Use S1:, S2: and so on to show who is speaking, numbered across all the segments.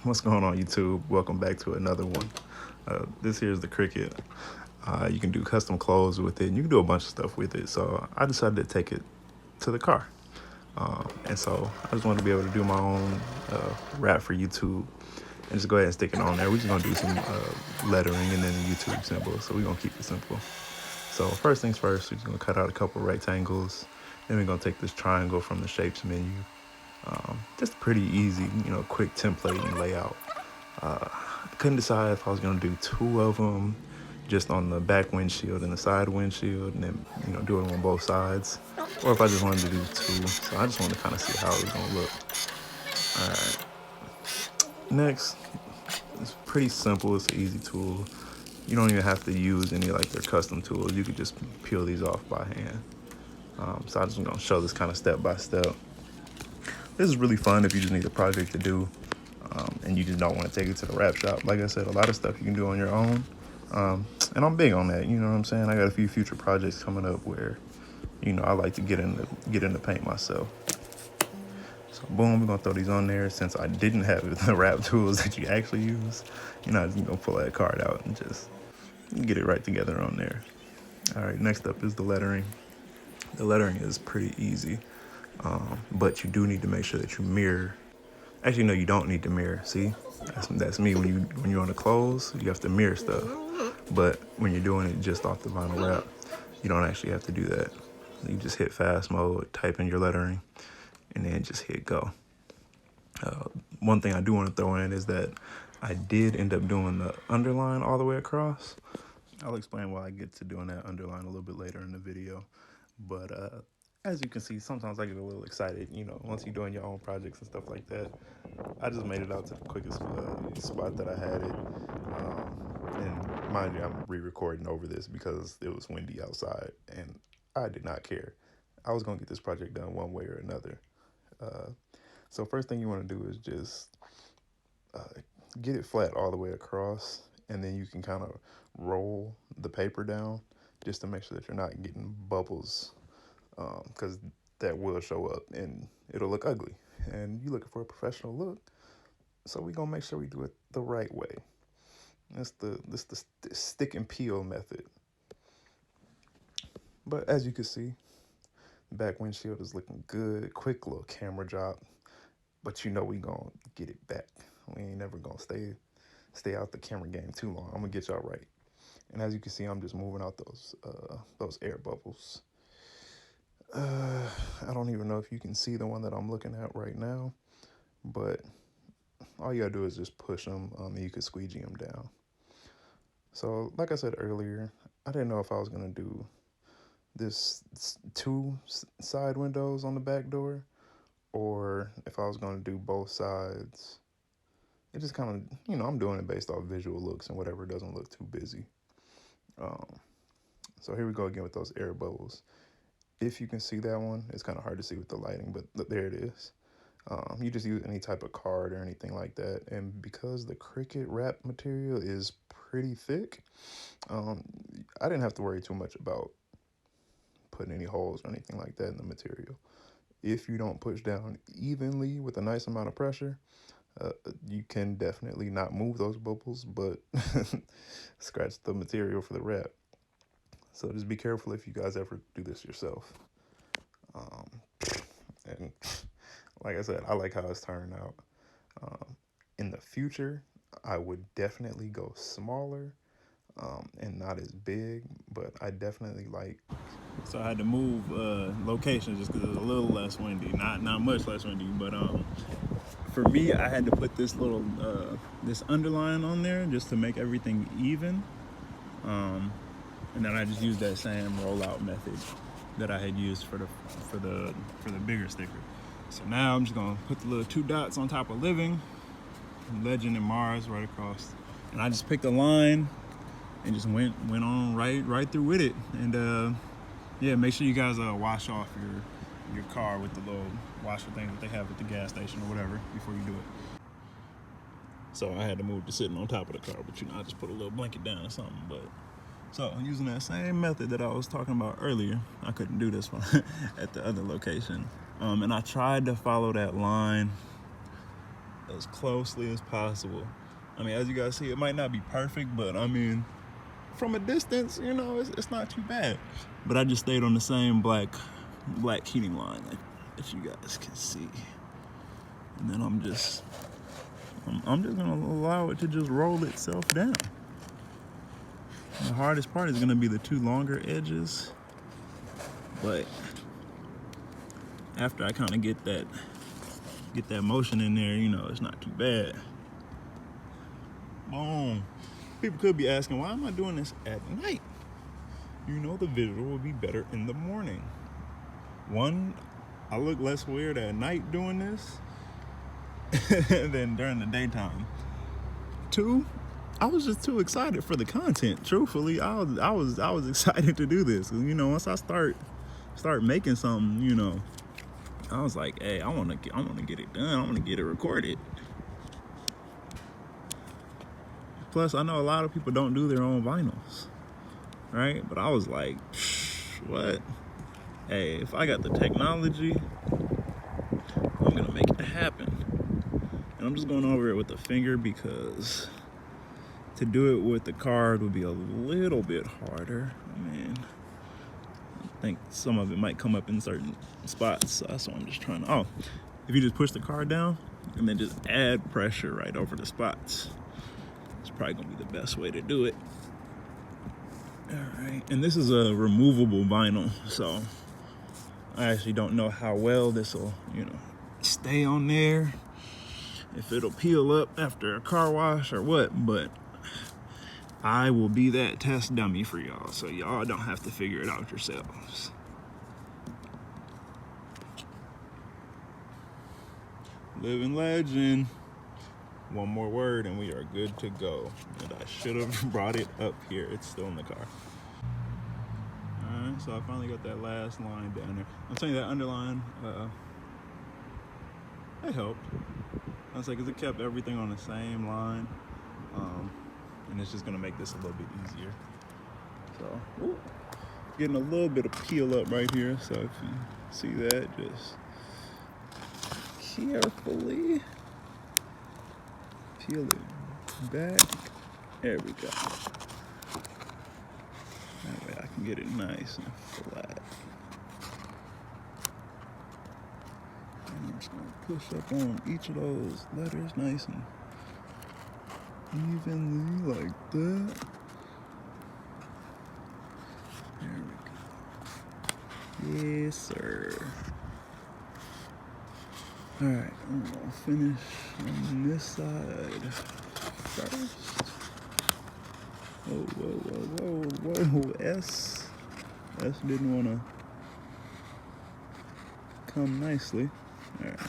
S1: What's going on, YouTube? Welcome back to another one. This here is the Cricut. You can do custom clothes with it, and you can do a bunch of stuff with it. So I decided to take it to the car. And so I just wanted to be able to do my own wrap for YouTube and just go ahead and stick it on there. We're just going to do some lettering and then the YouTube symbol. So we're going to keep it simple. So first things first, we're just going to cut out a couple rectangles. Then we're going to take this triangle from the shapes menu. Just pretty easy, quick template and layout. I couldn't decide if I was going to do two of them just on the back windshield and the side windshield and then, do it on both sides, or if I just wanted to do two. So I just wanted to kind of see how it was going to look. All right. Next, it's pretty simple. It's an easy tool. You don't even have to use any like their custom tools. You could just peel these off by hand. So I'm just going to show this kind of step by step. This is really fun if you just need a project to do and you just don't want to take it to the wrap shop. Like I said, a lot of stuff you can do on your own. And I'm big on that, you know what I'm saying? I got a few future projects coming up where, I like to get into paint myself. So boom, we're gonna throw these on there. Since I didn't have the wrap tools that you actually use, I'm just gonna pull that card out and just get it right together on there. All right, next up is the lettering. The lettering is pretty easy, but you do need to make sure that you mirror. Actually, no, you don't need to mirror. See, that's me. When you're on the clothes, you have to mirror stuff. But when you're doing it just off the vinyl wrap, you don't actually have to do that. You just hit fast mode, type in your lettering, and then just hit go. One thing I do want to throw in is that I did end up doing the underline all the way across. I'll explain why I get to doing that underline a little bit later in the video. But as you can see, sometimes I get a little excited, once you're doing your own projects and stuff like that. I just made it out to the quickest spot that I had it. And mind you, I'm re-recording over this because it was windy outside and I did not care. I was going to get this project done one way or another. So first thing you want to do is just get it flat all the way across, and then you can kind of roll the paper down just to make sure that you're not getting bubbles, because that will show up and it'll look ugly. And you're looking for a professional look, so we're going to make sure we do it the right way. That's the stick and peel method. But as you can see, the back windshield is looking good. Quick little camera drop. But we gonna get it back. We ain't never gonna stay out the camera game too long. I'm gonna get y'all right. And as you can see, I'm just moving out those air bubbles. I don't even know if you can see the one that I'm looking at right now, but all you gotta do is just push them, and you can squeegee them down. So like I said earlier, I didn't know if I was gonna do this two side windows on the back door, or if I was going to do both sides. It just kind of, I'm doing it based off visual looks and whatever doesn't look too busy. So here we go again with those air bubbles. If you can see that one, it's kind of hard to see with the lighting, but there it is. You just use any type of card or anything like that. And because the Cricut wrap material is pretty thick, I didn't have to worry too much about putting any holes or anything like that in the material. If you don't push down evenly with a nice amount of pressure, you can definitely not move those bubbles, but scratch the material for the wrap. So just be careful if you guys ever do this yourself. And like I said, I like how it's turned out. In the future, I would definitely go smaller and not as big, but I definitely like. So I had to move location just because it was a little less windy, not much less windy, but for me, I had to put this little this underline on there just to make everything even, and then I just used that same rollout method that I had used for the bigger sticker. So now I'm just gonna put the little two dots on top of living, legend, and Mars right across, and I just picked a line and just went on right through with it. And yeah, make sure you guys wash off your car with the little washer thing that they have at the gas station or whatever before you do it. So I had to move to sitting on top of the car, but I just put a little blanket down or something. But so using that same method that I was talking about earlier, I couldn't do this one at the other location. And I tried to follow that line as closely as possible. I mean, as you guys see, it might not be perfect, but I mean, from a distance, you know, it's not too bad. But I just stayed on the same black heating line that you guys can see. And then I'm just gonna allow it to just roll itself down. The hardest part is gonna be the two longer edges, but after I kind of get that motion in there, you know, it's not too bad. Boom. People could be asking, why am I doing this at night? You know, the visual will be better in the morning. One, I look less weird at night doing this than during the daytime. Two, I was just too excited for the content. Truthfully, I was excited to do this. You know, once I start making something, you know, I was like, hey, I want to get it done. I want to get it recorded. Plus, I know a lot of people don't do their own vinyls, right? But I was like, what? Hey, if I got the technology, I'm gonna make it happen. And I'm just going over it with the finger because to do it with the card would be a little bit harder. I mean, I think some of it might come up in certain spots, so that's what I'm just trying to. Oh, if you just push the card down and then just add pressure right over the spots, it's probably gonna be the best way to do it. All right, and this is a removable vinyl, so I actually don't know how well this will, you know, stay on there, if it'll peel up after a car wash or what, but I will be that test dummy for y'all, so y'all don't have to figure it out yourselves. Living legend. One more word and we are good to go. And I should have brought it up here. It's still in the car. Alright, so I finally got that last line down there. I'm saying that underline, it helped. I was like, because it kept everything on the same line. And it's just gonna make this a little bit easier. So, ooh, getting a little bit of peel up right here. So if you see that, just carefully peel it back. There we go. That way I can get it nice and flat. And I'm just gonna push up on each of those letters nice and evenly like that. There we go. Yes, sir. Alright, I'm gonna finish on this side first. Whoa. S didn't wanna come nicely. Alright.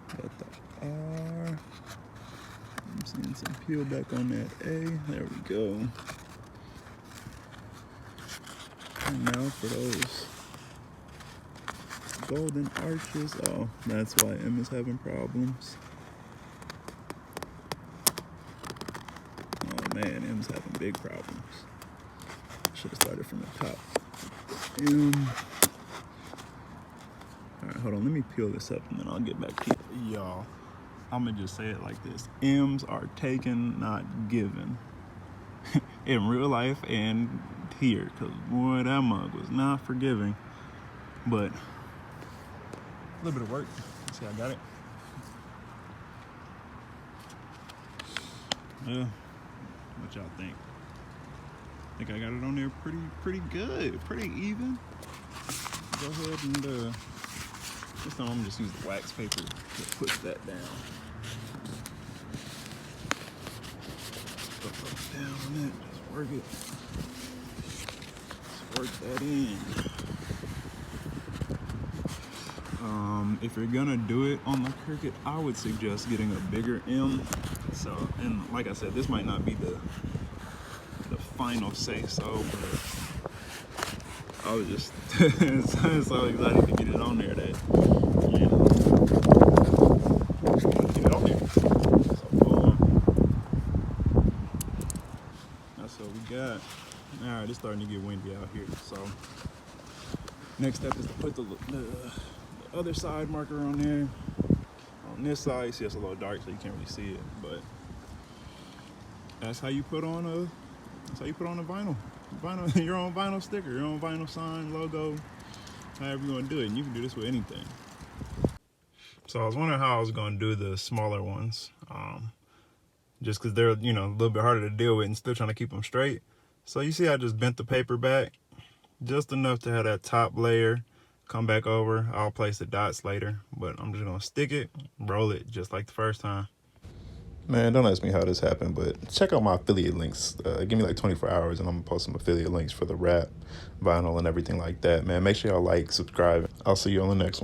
S1: Got the R. I'm seeing some peel back on that A. There we go. And now for those golden arches. Oh, that's why M is having problems. Oh man, M's having big problems. Should have started from the top. M. Alright, hold on. Let me peel this up and then I'll get back to y'all. I'm gonna just say it like this. M's are taken, not given. In real life and here. Because boy, that mug was not forgiving. But a little bit of work. Let's see, I got it. What y'all think? I think I got it on there pretty good, pretty even. Go ahead and this time I'm gonna just use the wax paper to push that down. Put down on it, just work it. Just work that in. If you're gonna do it on the Cricut, I would suggest getting a bigger M. So, and like I said, this might not be the final say so, but I was just so excited to get it on there that, you know, get it on there. So, that's what we got. All right, it's starting to get windy out here. So, next step is to put the other side marker on there. On On this side, you see it's a little dark, so you can't really see it, but that's how you put on a vinyl. Your own vinyl sticker, your own vinyl sign, logo, however you want to do it. And you can do this with anything. So I was wondering how I was going to do the smaller ones, just because they're, you know, a little bit harder to deal with and still trying to keep them straight. So you see I just bent the paper back just enough to have that top layer come back over. I'll place the dots later, but I'm just going to stick it, roll it just like the first time. Man, don't ask me how this happened, but check out my affiliate links. Give me like 24 hours and I'm gonna post some affiliate links for the wrap, vinyl, and everything like that. Man, make sure y'all like, subscribe. I'll see you on the next one.